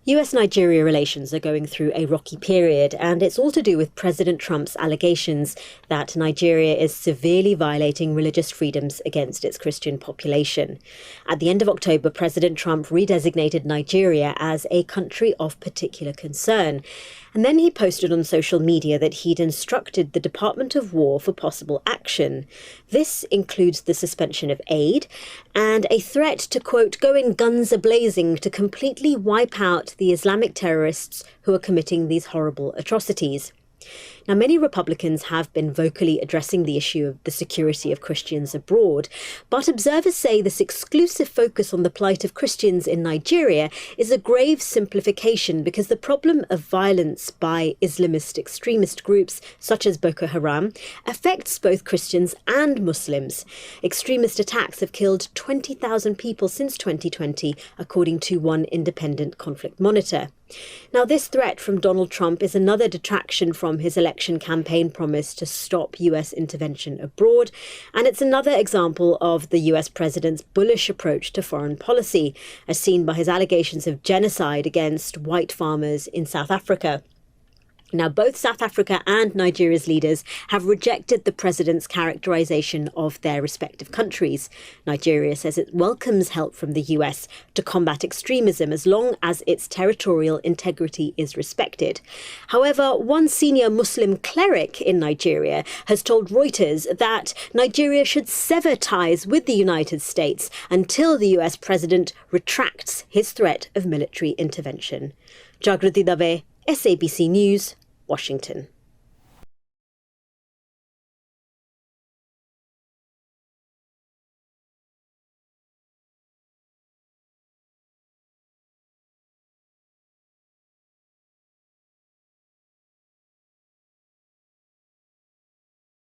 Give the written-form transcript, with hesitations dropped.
US-Nigeria relations are going through a rocky period, and it's all to do with President Trump's allegations that Nigeria is severely violating religious freedoms against its Christian population. At the end of October, President Trump redesignated Nigeria as a country of particular concern. And then he posted on social media that he'd instructed the Department of War for possible action. This includes the suspension of aid and a threat to, quote, go in guns a-blazing to completely wipe out the Islamic terrorists who are committing these horrible atrocities. Now, many Republicans have been vocally addressing the issue of the security of Christians abroad, but observers say this exclusive focus on the plight of Christians in Nigeria is a grave simplification because the problem of violence by Islamist extremist groups such as Boko Haram affects both Christians and Muslims. Extremist attacks have killed 20,000 people since 2020, according to one independent conflict monitor. Now, this threat from Donald Trump is another detraction from his election campaign promise to stop US intervention abroad, and it's another example of the US president's bullish approach to foreign policy, as seen by his allegations of genocide against white farmers in South Africa. Now, both South Africa and Nigeria's leaders have rejected the president's characterization of their respective countries. Nigeria says it welcomes help from the US to combat extremism as long as its territorial integrity is respected. However, one senior Muslim cleric in Nigeria has told Reuters that Nigeria should sever ties with the United States until the US president retracts his threat of military intervention. Jagruti Dave, SABC News, Washington.